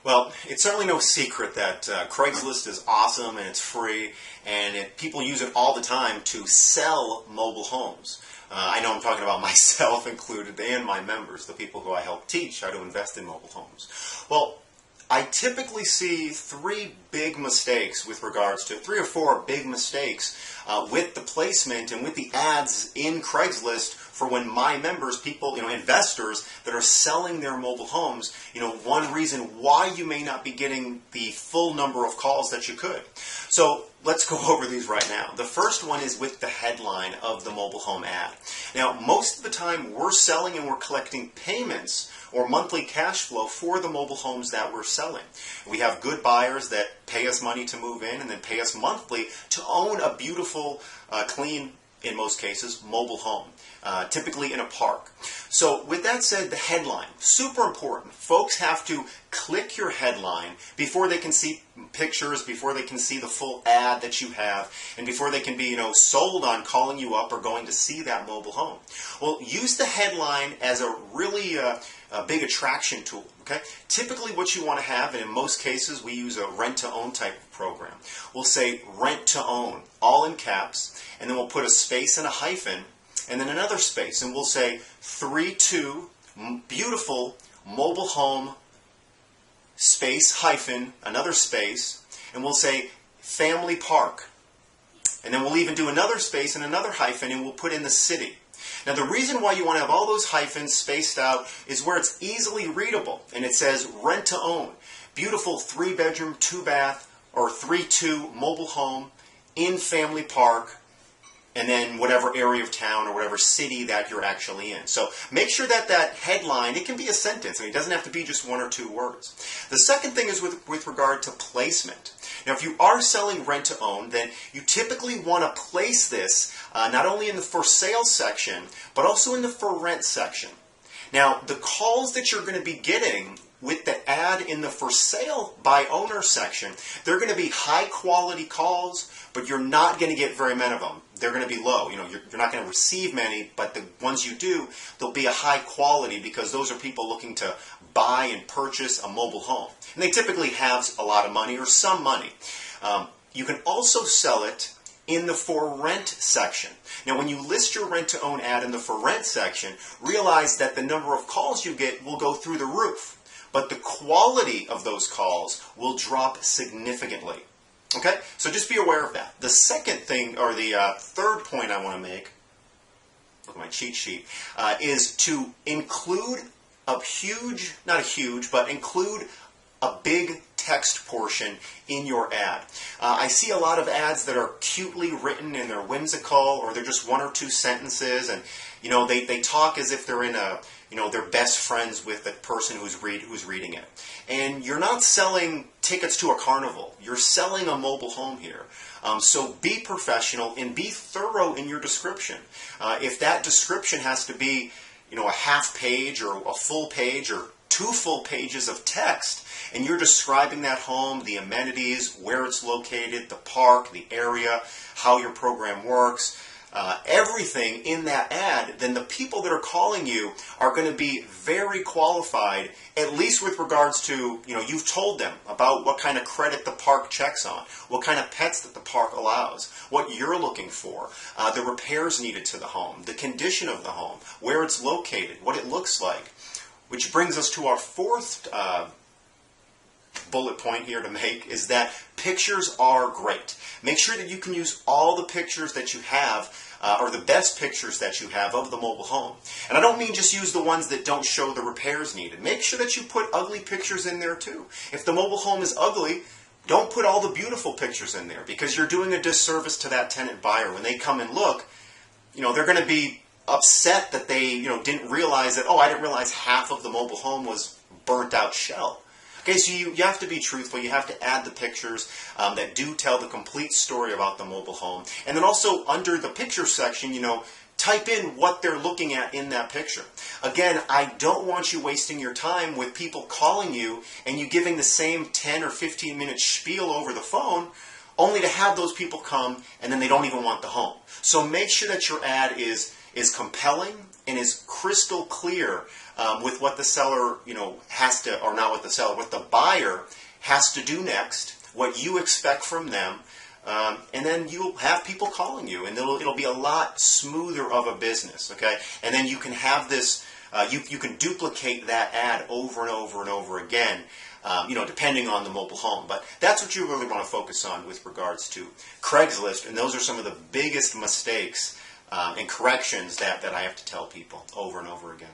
Well, it's certainly no secret that Craigslist is awesome and it's free, and people use it all the time to sell mobile homes. I know I'm talking about myself included and my members, the people who I help teach how to invest in mobile homes. Well, I typically see three or four big mistakes with the placement and with the ads in Craigslist for when my members, people, investors that are selling their mobile homes, one reason why you may not be getting the full number of calls that you could. So let's go over these right now. The first one is with the headline of the mobile home ad. Now, most of the time we're selling and we're collecting payments or monthly cash flow for the mobile homes that we're selling. We have good buyers that pay us money to move in and then pay us monthly to own a beautiful, clean, in most cases, mobile home, typically in a park. So with that said, the headline, super important. Folks have to click your headline before they can see pictures, before they can see the full ad that you have, and before they can be, sold on calling you up or going to see that mobile home. Well, use the headline as a really a big attraction tool. Okay? Typically what you want to have, and in most cases we use a rent-to-own type of program. We'll say rent-to-own, all in caps, and then we'll put a space and a hyphen, and then another space, and we'll say 3-2 beautiful mobile home space hyphen another space, and we'll say family park, and then we'll even do another space and another hyphen, and we'll put in the city. Now the reason why you want to have all those hyphens spaced out is where it's easily readable, and it says rent to own, beautiful 3-bedroom 2-bath or 3-2 mobile home in family park, and then whatever area of town or whatever city that you're actually in. So make sure that that headline, it can be a sentence. It doesn't have to be just 1 or 2 words. The second thing is with regard to placement. Now, if you are selling rent-to-own, then you typically want to place this not only in the for sale section, but also in the for rent section. Now, the calls that you're going to be getting with the ad in the for sale by owner section, they're going to be high quality calls, but you're not going to get very many of them. They're going to be low. You're not going to receive many, but the ones you do, they'll be a high quality because those are people looking to buy and purchase a mobile home. And they typically have a lot of money or some money. You can also sell it in the for rent section. Now, when you list your rent to own ad in the for rent section, realize that the number of calls you get will go through the roof, but the quality of those calls will drop significantly. Okay, so just be aware of that. The second thing, or the third point I want to make, look at my cheat sheet, is to include include a big text portion in your ad. I see a lot of ads that are cutely written and they're whimsical, or they're just 1 or 2 sentences, and they talk as if they're in a they're best friends with the person who's reading it. And you're not selling tickets to a carnival. You're selling a mobile home here. So be professional and be thorough in your description. If that description has to be a half page or a full page or 2 full pages of text, and you're describing that home, the amenities, where it's located, the park, the area, how your program works, everything in that ad, then the people that are calling you are going to be very qualified, at least with regards to, you've told them about what kind of credit the park checks on, what kind of pets that the park allows, what you're looking for, the repairs needed to the home, the condition of the home, where it's located, what it looks like. Which brings us to our fourth bullet point here to make, is that pictures are great. Make sure that you can use all the pictures that you have, or the best pictures that you have of the mobile home. And I don't mean just use the ones that don't show the repairs needed. Make sure that you put ugly pictures in there too. If the mobile home is ugly, don't put all the beautiful pictures in there, because you're doing a disservice to that tenant buyer. When they come and look, they're going to be upset that they didn't realize that, I didn't realize half of the mobile home was burnt out shell. Okay, so you have to be truthful. You have to add the pictures that do tell the complete story about the mobile home. And then also under the picture section, type in what they're looking at in that picture. Again, I don't want you wasting your time with people calling you and you giving the same 10 or 15 minute spiel over the phone, only to have those people come and then they don't even want the home. So make sure that your ad is compelling, and is crystal clear with what the seller, has to, or not what the seller, what the buyer has to do next, what you expect from them, and then you'll have people calling you, and it'll be a lot smoother of a business, okay? And then you can have this, you can duplicate that ad over and over and over again, depending on the mobile home. But that's what you really want to focus on with regards to Craigslist, and those are some of the biggest mistakes and corrections that I have to tell people over and over again.